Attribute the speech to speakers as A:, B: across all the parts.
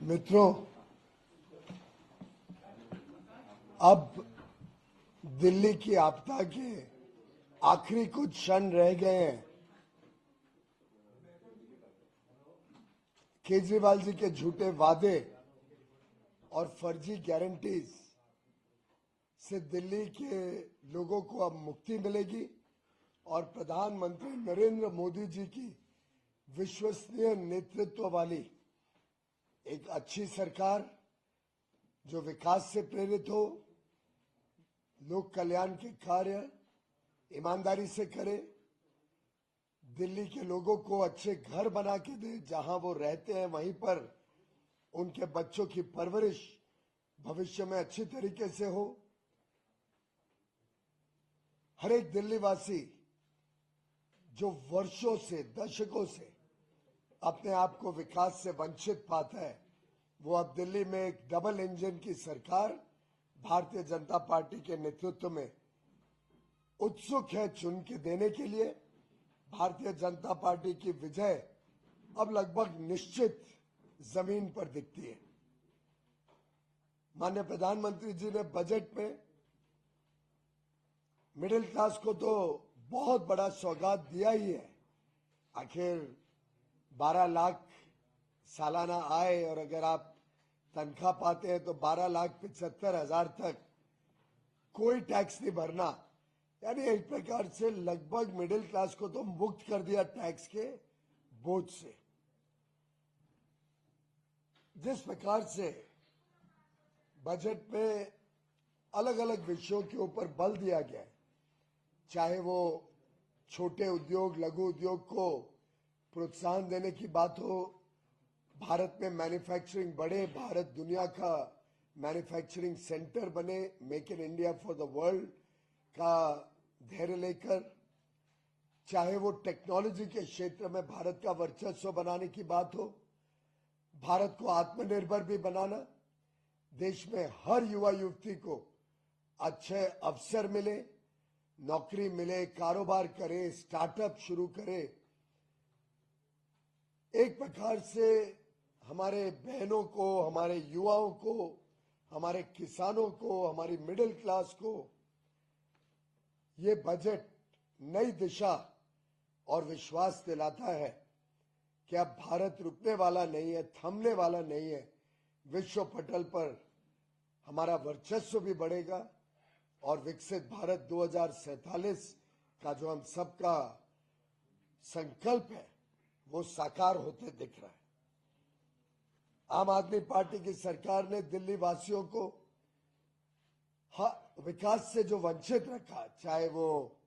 A: मित्रों, अब दिल्ली की आपदा के आखिरी कुछ क्षण रह गए हैं। केजरीवाल जी के झूठे वादे और फर्जी गारंटीज से दिल्ली के लोगों को अब मुक्ति मिलेगी और प्रधानमंत्री नरेंद्र मोदी जी की विश्वसनीय नेतृत्व वाली एक अच्छी सरकार जो विकास से प्रेरित हो, लोक कल्याण के कार्य ईमानदारी से करे, दिल्ली के लोगों को अच्छे घर बना के दे, जहां वो रहते हैं वहीं पर उनके बच्चों की परवरिश भविष्य में अच्छी तरीके से हो। हर एक दिल्ली वासी जो वर्षों से, दशकों से अपने आप को विकास से वंचित पाता है, वो अब दिल्ली में एक डबल इंजन की सरकार भारतीय जनता पार्टी के नेतृत्व में उत्सुक है चुन के देने के लिए। भारतीय जनता पार्टी की विजय अब लगभग निश्चित जमीन पर दिखती है। माननीय प्रधानमंत्री जी ने बजट में मिडिल क्लास को तो बहुत बड़ा सौगात दिया ही है। आखिर 12 लाख सालाना आय और अगर आप तनख्वाह पाते हैं तो 12,75,000 तक कोई टैक्स नहीं भरना, यानी एक प्रकार से लगभग मिडिल क्लास को तो मुक्त कर दिया टैक्स के बोझ से। जिस प्रकार से बजट में अलग अलग विषयों के ऊपर बल दिया गया है, चाहे वो छोटे उद्योग, लघु उद्योग को प्रोत्साहन देने की बात हो, भारत में मैन्युफैक्चरिंग बढ़े, भारत दुनिया का मैन्युफैक्चरिंग सेंटर बने, make in India for the world का धैर्य लेकर, चाहे वो टेक्नोलॉजी के क्षेत्र में भारत का वर्चस्व बनाने की बात हो, भारत को आत्मनिर्भर भी बनाना, देश में हर युवा युवती को अच्छे अवसर मिले, नौकरी मिले, कारोबार करे, स्टार्टअप शुरू करे। एक प्रकार से हमारे बहनों को, हमारे युवाओं को, हमारे किसानों को, हमारी मिडिल क्लास को ये बजट नई दिशा और विश्वास दिलाता है कि अब भारत रुकने वाला नहीं है, थमने वाला नहीं है। विश्व पटल पर हमारा वर्चस्व भी बढ़ेगा और विकसित भारत 2047 का जो हम सबका संकल्प है वो साकार होते दिख रहा है। आम आदमी पार्टी की सरकार ने दिल्ली वासियों को विकास से जो वंचित रखा, चाहे वो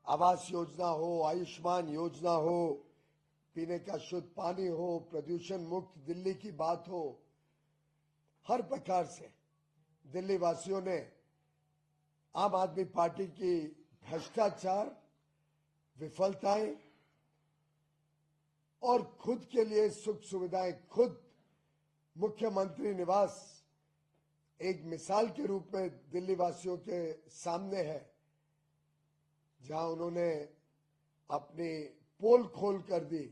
A: आवास योजना हो, आयुष्मान योजना हो, पीने का शुद्ध पानी हो, प्रदूषण मुक्त दिल्ली की बात हो, हर प्रकार से दिल्ली वासियों ने आम आदमी पार्टी की भ्रष्टाचार, विफलताएं और खुद के लिए सुख सुविधाएं, खुद मुख्यमंत्री निवास एक मिसाल के रूप में दिल्ली वासियों के सामने है, जहां उन्होंने अपनी पोल खोल कर दी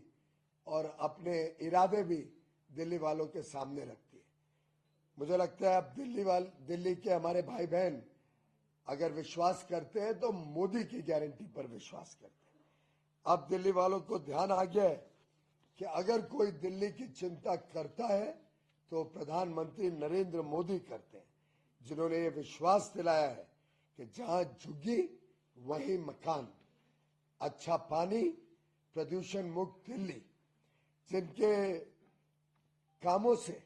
A: और अपने इरादे भी दिल्ली वालों के सामने रख दिए। मुझे लगता है अब दिल्ली के हमारे भाई बहन अगर विश्वास करते हैं तो मोदी की गारंटी पर विश्वास करते हैं। अब दिल्ली वालों को ध्यान आ गया है कि अगर कोई दिल्ली की चिंता करता है तो प्रधानमंत्री नरेंद्र मोदी करते हैं, जिन्होंने ये विश्वास दिलाया है कि जहां झुग्गी वहीं मकान, अच्छा पानी, प्रदूषण मुक्त दिल्ली, जिनके कामों से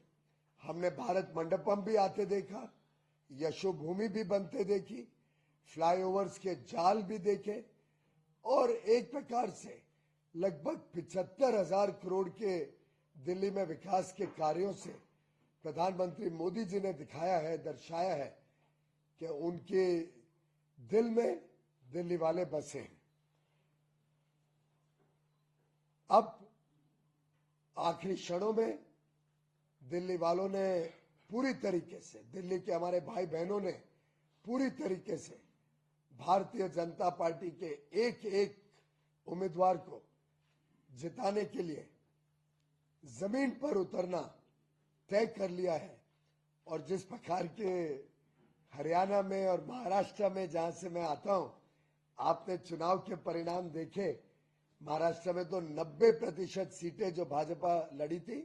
A: हमने भारत मंडपम भी आते देखा, यशोभूमि भी बनते देखी, फ्लाईओवर्स के जाल भी देखे और एक प्रकार से लगभग 75,000 करोड़ के दिल्ली में विकास के कार्यों से प्रधानमंत्री मोदी जी ने दिखाया है, दर्शाया है कि उनके दिल में दिल्ली वाले बसे हैं। अब आखिरी क्षणों में दिल्ली वालों ने पूरी तरीके से, दिल्ली के हमारे भाई बहनों ने पूरी तरीके से भारतीय जनता पार्टी के एक एक उम्मीदवार को जिताने के लिए जमीन पर उतरना तय कर लिया है। और जिस प्रकार के हरियाणा में और महाराष्ट्र में, जहां से मैं आता हूं, आपने चुनाव के परिणाम देखे। महाराष्ट्र में तो 90% सीटें जो भाजपा लड़ी थी,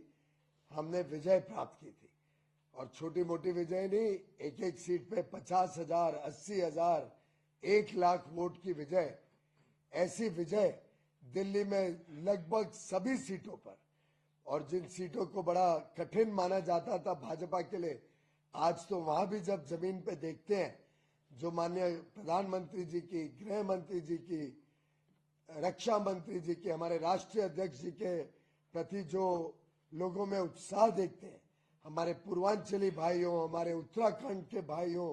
A: हमने विजय प्राप्त की थी। और छोटी मोटी विजय नहीं, एक एक सीट पे 50,000, 80,000, 1 लाख वोट की विजय। ऐसी विजय दिल्ली में लगभग सभी सीटों पर, और जिन सीटों को बड़ा कठिन माना जाता था भाजपा के लिए, आज तो वहां भी जब जमीन पे देखते हैं, जो माननीय प्रधानमंत्री जी की, गृह मंत्री जी की, रक्षा मंत्री जी की, हमारे राष्ट्रीय अध्यक्ष जी के प्रति जो लोगों में उत्साह देखते हैं, हमारे पूर्वांचली भाई हो, हमारे उत्तराखंड के भाई हो,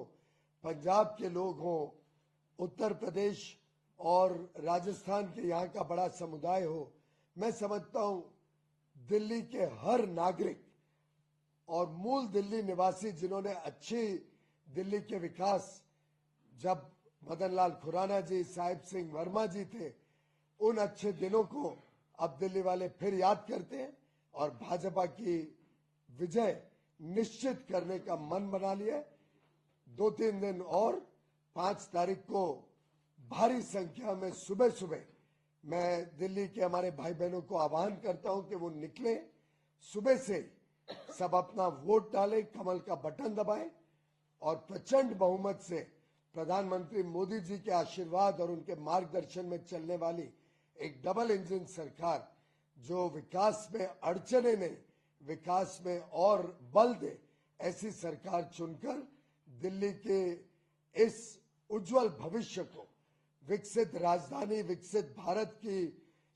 A: पंजाब के लोग हो, उत्तर प्रदेश और राजस्थान के यहाँ का बड़ा समुदाय हो, मैं समझता हूं दिल्ली के हर नागरिक और मूल दिल्ली निवासी जिन्होंने अच्छी दिल्ली के विकास, जब मदन लाल खुराना जी, साहिब सिंह वर्मा जी थे, उन अच्छे दिनों को अब दिल्ली वाले फिर याद करते हैं और भाजपा की विजय निश्चित करने का मन बना लिया। 2-3 दिन और 5 तारीख को भारी संख्या में सुबह सुबह मैं दिल्ली के हमारे भाई बहनों को आह्वान करता हूं कि वो निकले, सुबह से सब अपना वोट डालें, कमल का बटन दबाएं और प्रचंड बहुमत से प्रधानमंत्री मोदी जी के आशीर्वाद और उनके मार्गदर्शन में चलने वाली एक डबल इंजन सरकार, जो विकास में अड़चने नहीं, विकास में और बल दे, ऐसी सरकार चुनकर दिल्ली के इस उज्जवल भविष्य को, विकसित राजधानी, विकसित भारत की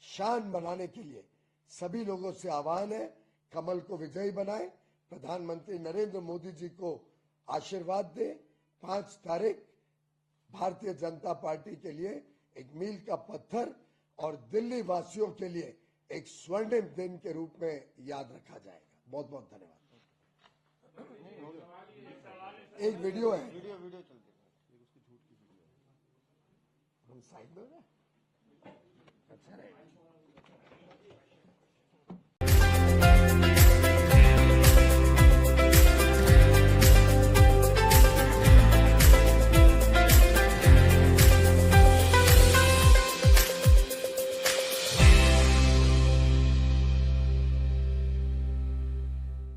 A: शान बनाने के लिए सभी लोगों से आह्वान है, कमल को विजयी बनाए, प्रधानमंत्री नरेंद्र मोदी जी को आशीर्वाद दे। 5 तारीख भारतीय जनता पार्टी के लिए एक मील का पत्थर और दिल्ली वासियों के लिए एक स्वर्णिम दिन के रूप में याद रखा जाएगा। बहुत बहुत धन्यवाद। एक वीडियो है, वीडियो चलती है, हम साइड में